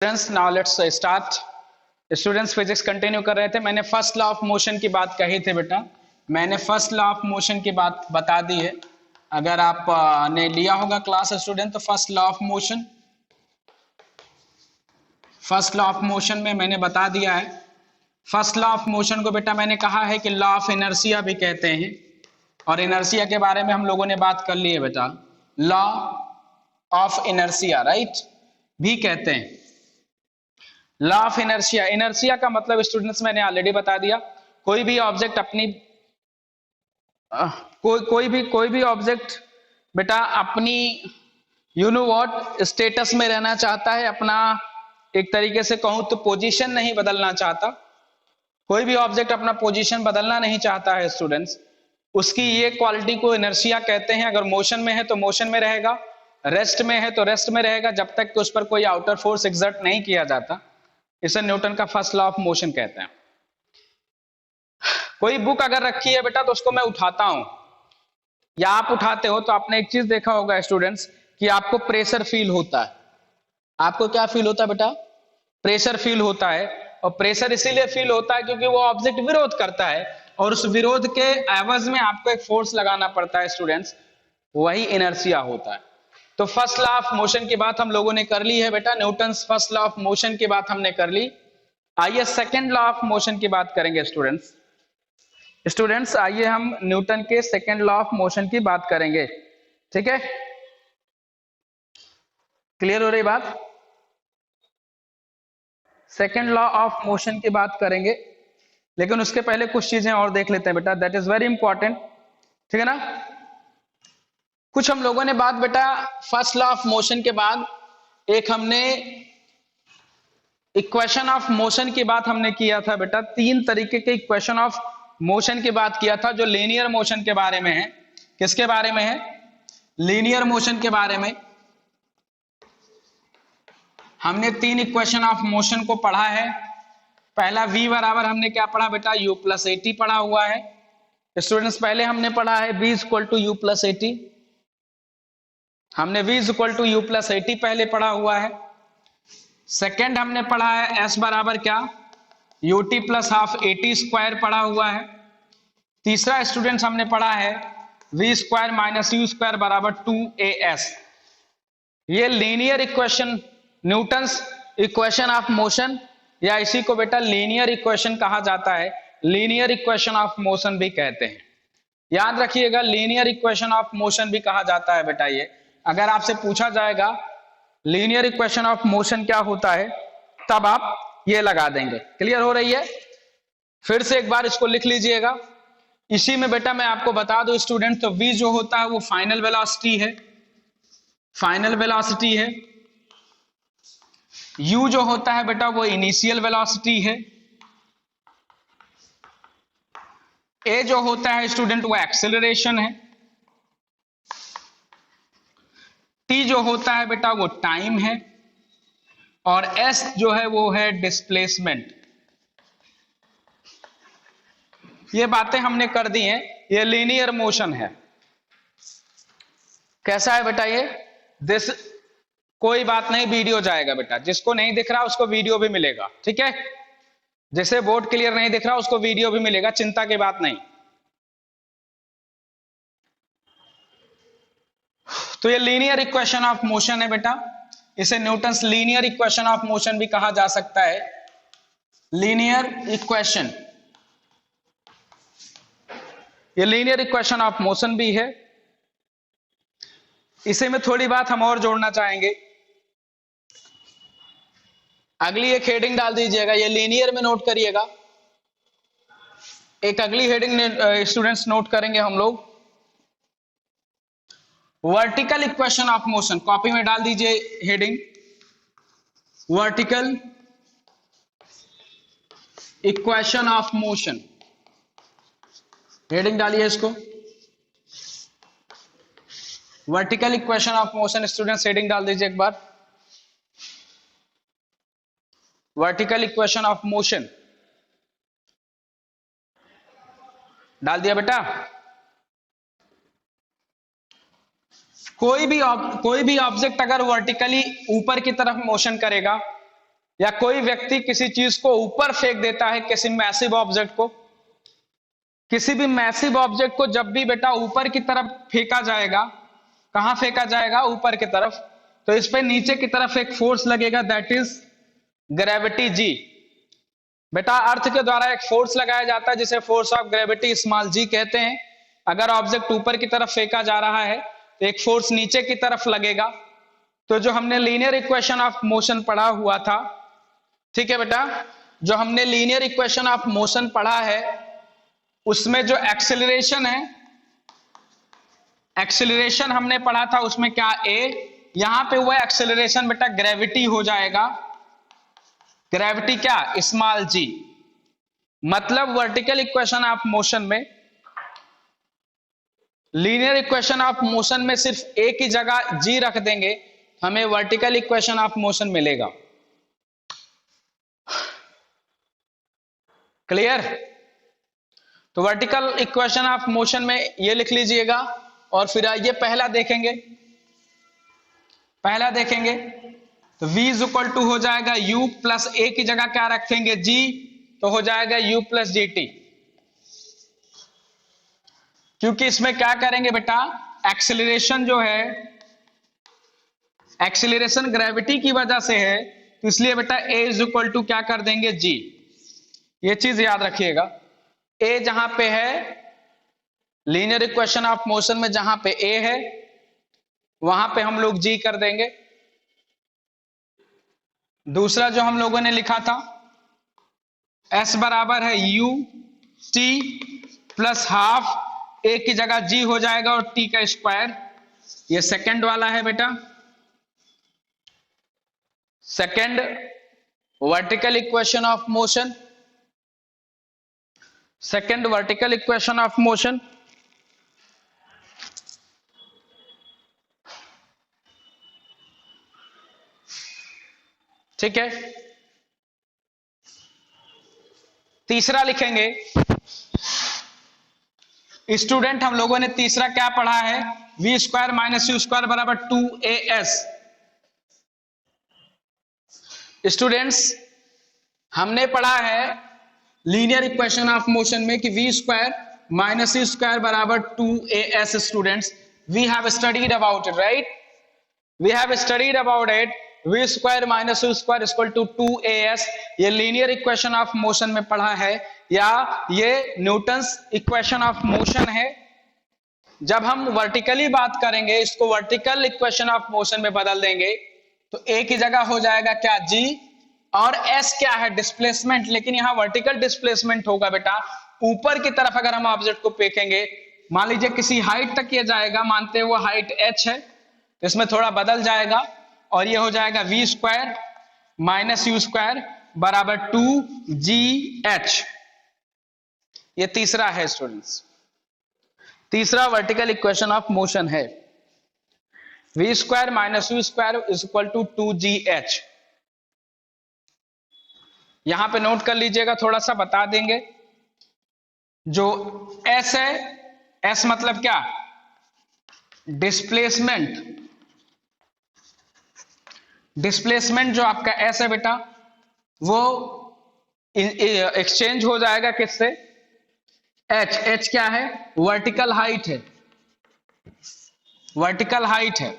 Students now let's start. Students physics continue कर रहे थे। मैंने फर्स्ट लॉ ऑफ मोशन की बात कही थी बेटा, मैंने फर्स्ट लॉ ऑफ मोशन की बात बता दी है। अगर आप ने लिया होगा क्लास स्टूडेंट तो first law of motion, first law of motion में मैंने बता दिया है। फर्स्ट लॉ ऑफ मोशन को बेटा मैंने कहा है कि लॉ ऑफ इनर्शिया भी कहते हैं, और इनर्शिया के बारे में हम लोगों ने बात कर ली है बेटा, लॉ ऑफ इनर्शिया राइट भी कहते हैं। लॉ ऑफ इनर्शिया, इनर्शिया का मतलब स्टूडेंट्स मैंने ऑलरेडी बता दिया, कोई भी ऑब्जेक्ट अपनी कोई भी ऑब्जेक्ट बेटा अपनी यू नो व्हाट स्टेटस में रहना चाहता है, अपना एक तरीके से कहूं तो पोजीशन नहीं बदलना चाहता। कोई भी ऑब्जेक्ट अपना पोजीशन बदलना नहीं चाहता है स्टूडेंट्स, उसकी ये क्वालिटी को इनर्शिया कहते हैं। अगर मोशन में है तो मोशन में रहेगा, रेस्ट में है तो रेस्ट में रहेगा, जब तक कि उस पर कोई आउटर फोर्स एक्सर्ट नहीं किया जाता। इसे न्यूटन का फर्स्ट लॉ ऑफ मोशन कहते हैं। कोई बुक अगर रखी है बेटा तो उसको मैं उठाता हूं या आप उठाते हो तो आपने एक चीज देखा होगा स्टूडेंट्स कि आपको प्रेशर फील होता है। आपको क्या फील होता है बेटा? प्रेशर फील होता है। और प्रेशर इसीलिए फील होता है क्योंकि वो ऑब्जेक्ट विरोध करता है, और उस विरोध के एवज में आपको एक फोर्स लगाना पड़ता है स्टूडेंट्स, वही इनर्शिया होता है। तो फर्स्ट लॉ ऑफ मोशन की बात हम लोगों ने कर ली है बेटा, Newton first law of motion की बात हमने कर ली। आइए सेकेंड लॉ ऑफ मोशन की बात करेंगे स्टूडेंट्स। स्टूडेंट्स आइए हम न्यूटन के सेकेंड लॉ ऑफ मोशन की बात करेंगे, ठीक है? क्लियर हो रही बात? सेकेंड लॉ ऑफ मोशन की बात करेंगे, लेकिन उसके पहले कुछ चीजें और देख लेते हैं बेटा, दैट इज वेरी इंपॉर्टेंट, ठीक है ना? कुछ हम लोगों ने बात बेटा फर्स्ट लॉ ऑफ मोशन के बाद एक हमने इक्वेशन ऑफ मोशन की बात हमने किया था बेटा, तीन तरीके के इक्वेशन ऑफ मोशन की बात किया था जो लीनियर मोशन के बारे में है। किसके बारे में है? लीनियर मोशन के बारे में। हमने तीन इक्वेशन ऑफ मोशन को पढ़ा है। पहला v बराबर हमने क्या पढ़ा बेटा? u प्लस ए टी पढ़ा हुआ है स्टूडेंट्स। पहले हमने पढ़ा है v equal to u plus a t, हमने v equal to u plus a t पहले पढ़ा हुआ है। सेकेंड हमने पढ़ा है s बराबर क्या? U T plus half A T square पढ़ा हुआ है। तीसरा स्टूडेंट्स हमने पढ़ा है v square minus u square बराबर 2as। ये linear equation, Newton's equation of motion, या इसी को बेटा लीनियर इक्वेशन कहा जाता है, लीनियर इक्वेशन ऑफ मोशन भी कहते हैं। याद रखिएगा लीनियर इक्वेशन ऑफ मोशन भी कहा जाता है बेटा। ये अगर आपसे पूछा जाएगा लीनियर इक्वेशन ऑफ मोशन क्या होता है, तब आप ये लगा देंगे। क्लियर हो रही है? फिर से एक बार इसको लिख लीजिएगा। इसी में बेटा मैं आपको बता दूं स्टूडेंट, तो v जो होता है वो फाइनल वेलोसिटी है, फाइनल वेलोसिटी है। u जो होता है बेटा वो इनिशियल वेलोसिटी है। a जो होता है स्टूडेंट वो एक्सेलरेशन है। t जो होता है बेटा वो टाइम है, और s जो है वो है डिस्प्लेसमेंट। ये बातें हमने कर दी हैं। ये लीनियर मोशन है। कैसा है बेटा ये? दिस कोई बात नहीं, वीडियो जाएगा बेटा, जिसको नहीं दिख रहा उसको वीडियो भी मिलेगा, ठीक है? जिसे बोर्ड क्लियर नहीं दिख रहा उसको वीडियो भी मिलेगा, चिंता की बात नहीं। तो ये लीनियर इक्वेशन ऑफ मोशन है बेटा, इसे Newton's linear equation of motion भी कहा जा सकता है। लीनियर इक्वेशन, ये लीनियर इक्वेशन ऑफ मोशन भी है। इसी में थोड़ी बात हम और जोड़ना चाहेंगे। अगली एक हेडिंग डाल दीजिएगा, ये लीनियर में नोट करिएगा। एक अगली हेडिंग स्टूडेंट्स नोट करेंगे हम लोग, vertical equation of motion. Copy में डाल दीजिए heading, vertical equation of motion. Heading डालिए इसको, vertical equation of motion. Students heading डाल दीजिए एक बार, वर्टिकल इक्वेशन ऑफ मोशन। डाल दिया बेटा? कोई भी ऑब्जेक्ट अगर वर्टिकली ऊपर की तरफ मोशन करेगा या कोई व्यक्ति किसी चीज को ऊपर फेंक देता है, किसी मैसिव ऑब्जेक्ट को, किसी भी मैसिव ऑब्जेक्ट को जब भी बेटा ऊपर की तरफ फेंका जाएगा, कहां फेंका जाएगा, ऊपर की तरफ, तो इस पे नीचे की तरफ एक फोर्स लगेगा, दैट इज ग्रेविटी जी। बेटा अर्थ के द्वारा एक फोर्स लगाया जाता है जिसे फोर्स ऑफ ग्रेविटी स्मॉल जी कहते हैं। अगर ऑब्जेक्ट ऊपर की तरफ फेंका जा रहा है तो एक फोर्स नीचे की तरफ लगेगा। तो जो हमने लीनियर इक्वेशन ऑफ मोशन पढ़ा हुआ था, ठीक है बेटा, जो हमने लीनियर इक्वेशन ऑफ मोशन पढ़ा है उसमें जो एक्सेलरेशन है, एक्सेलरेशन हमने पढ़ा था उसमें क्या ए, यहां पे हुआ एक्सेलरेशन बेटा ग्रेविटी हो जाएगा। ग्रेविटी क्या, स्मॉल जी। मतलब वर्टिकल इक्वेशन ऑफ मोशन में, लीनियर इक्वेशन ऑफ मोशन में सिर्फ ए की जगह जी रख देंगे, हमें वर्टिकल इक्वेशन ऑफ मोशन मिलेगा। क्लियर? तो वर्टिकल इक्वेशन ऑफ मोशन में ये लिख लीजिएगा। और फिर आइए पहला देखेंगे। पहला देखेंगे तो v इज इक्वल टू हो जाएगा u प्लस ए की जगह क्या रखेंगे g, तो हो जाएगा u प्लस जी टी। क्योंकि इसमें क्या करेंगे बेटा, एक्सेलरेशन जो है, एक्सेलरेशन ग्रेविटी की वजह से है, तो इसलिए बेटा a इज इक्वल टू क्या कर देंगे g। ये चीज याद रखिएगा, a जहां पे है लीनियर इक्वेशन ऑफ मोशन में, जहां पे a है वहां पे हम लोग g कर देंगे। दूसरा जो हम लोगों ने लिखा था s बराबर है u t plus half, a की जगह g हो जाएगा और t का स्क्वायर। ये सेकंड वाला है बेटा, second vertical equation of motion, second vertical equation of motion. ठीक है, तीसरा लिखेंगे स्टूडेंट, हम लोगों ने तीसरा क्या पढ़ा है, v square minus u square बराबर 2as। स्टूडेंट्स हमने पढ़ा है लीनियर इक्वेशन ऑफ मोशन में कि v square minus u square बराबर 2as। Students we have studied about it, right, we have studied about it. V square minus u square equal to 2as, ये linear equation of motion में पढ़ा है, या ये Newton's equation of motion है। जब हम वर्टिकली बात करेंगे, इसको वर्टिकल इक्वेशन ऑफ मोशन में बदल देंगे, तो ए की जगह हो जाएगा क्या जी, और एस क्या है डिस्प्लेसमेंट। लेकिन यहां वर्टिकल डिस्प्लेसमेंट होगा बेटा, ऊपर की तरफ अगर हम ऑब्जेक्ट को फेंकेंगे, मान लीजिए किसी हाइट तक ये जाएगा, मानते हैं वो हाइट h है, इसमें थोड़ा बदल जाएगा और ये हो जाएगा v square minus u square बराबर 2gh। ये तीसरा है स्टूडेंट्स, तीसरा वर्टिकल इक्वेशन ऑफ मोशन है, v square minus u square is equal to 2gh। यहां पे नोट कर लीजिएगा, थोड़ा सा बता देंगे। जो s है, s मतलब क्या, डिस्प्लेसमेंट। डिस्प्लेसमेंट जो आपका s है बेटा, वो एक्सचेंज हो जाएगा किससे, h। h क्या है, वर्टिकल हाइट है, वर्टिकल हाइट है।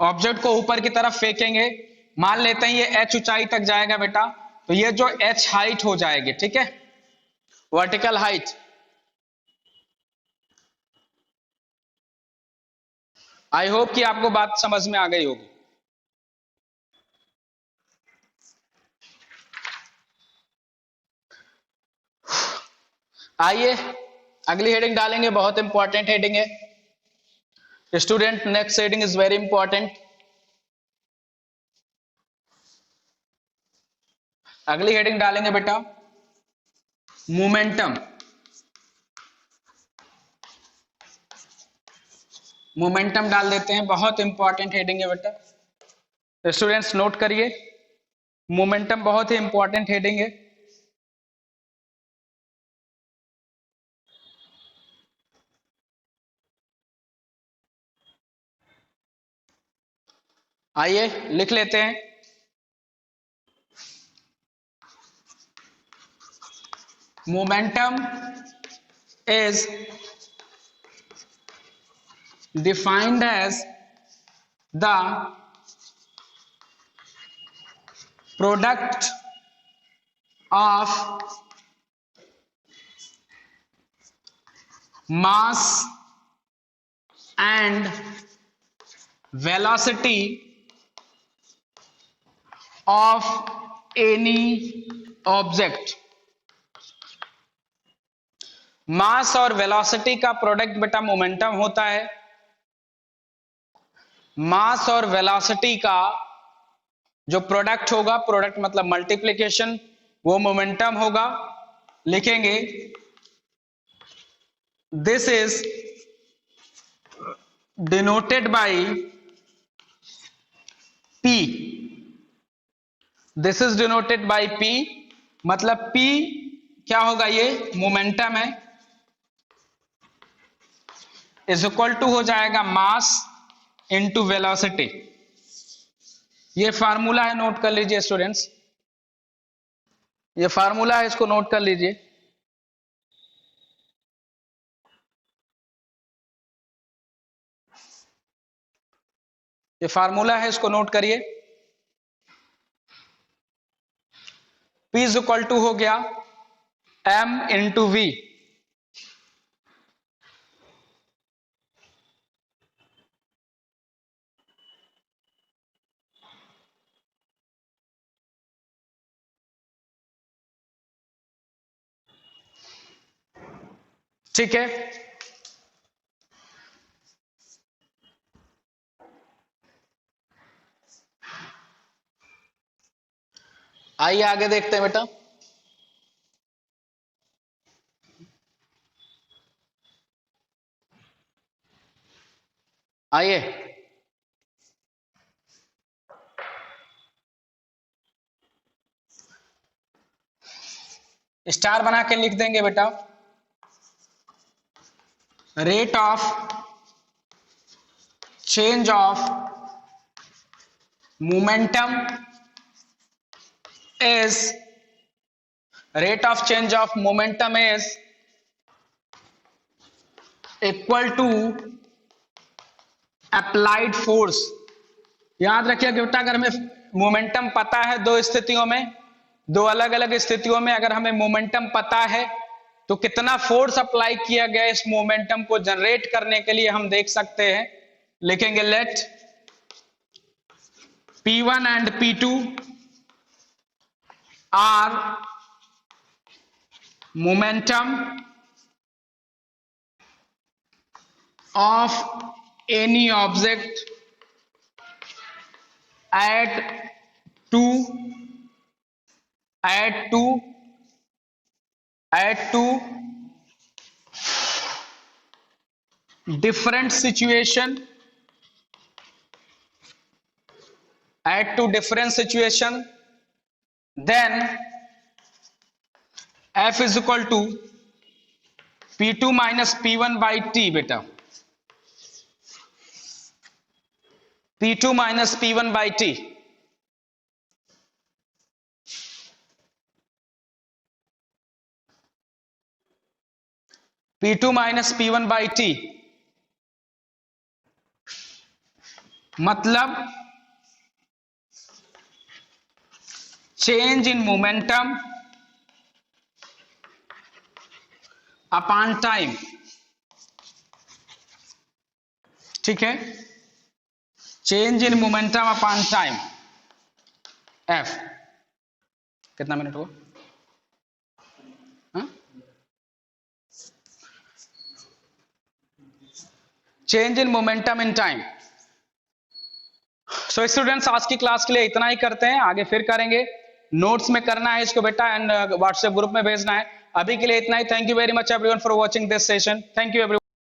ऑब्जेक्ट को ऊपर की तरफ फेंकेंगे, मान लेते हैं ये h ऊंचाई तक जाएगा बेटा, तो ये जो h हाइट हो जाएगी, ठीक है, वर्टिकल हाइट। आई होप कि आपको बात समझ में आ गई होगी। आइए अगली हेडिंग डालेंगे, बहुत इंपॉर्टेंट हेडिंग है student, next heading is very important. अगली हेडिंग डालेंगे बेटा मोमेंटम। मोमेंटम डाल देते हैं, बहुत इंपॉर्टेंट हेडिंग है बेटा। स्टूडेंट्स नोट करिए, मोमेंटम बहुत ही इंपॉर्टेंट हेडिंग है। आइए लिख लेते हैं। Momentum is defined as the product of mass and velocity of any object। Mass और वेलोसिटी का प्रोडक्ट बेटा मोमेंटम होता है। मास और वेलोसिटी का जो प्रोडक्ट होगा, प्रोडक्ट मतलब मल्टीप्लिकेशन, वो मोमेंटम होगा। लिखेंगे this is denoted by P। this is denoted by P मतलब P क्या होगा, ये मोमेंटम है, इज इक्वल टू हो जाएगा मास इनटू वेलोसिटी। ये फार्मूला है, नोट कर लीजिए स्टूडेंट्स, ये फार्मूला है, इसको नोट कर लीजिए। ये फार्मूला है, इसको नोट करिए। P इज इक्वल टू हो गया M इंटू V। ठीक है, आइए आगे देखते हैं बेटा। आइए स्टार बना के लिख देंगे बेटा, rate of change of momentum is rate of change of momentum is equal to applied force। याद रखिए बेटा, अगर हमें मोमेंटम पता है दो स्थितियों में, दो अलग अलग स्थितियों में अगर हमें मोमेंटम पता है तो कितना फोर्स अप्लाई किया गया इस मोमेंटम को जनरेट करने के लिए हम देख सकते हैं। लिखेंगे late P1 and P2 are momentum of any object at two different situation, at two different situation, then F is equal to P2 minus P1 by T बेटा, P2 minus P1 by T। P2 minus P1 by T मतलब change in momentum upon time. ठीक है, change in momentum upon time F। कितना minute हुआ? Change in momentum in time. So students, आज की class के लिए इतना ही करते हैं, आगे फिर करेंगे। नोट्स में करना है इसको बेटा एंड व्हाट्सएप ग्रुप में भेजना है। अभी के लिए इतना ही। Thank you very much everyone for watching this session. Thank you everyone.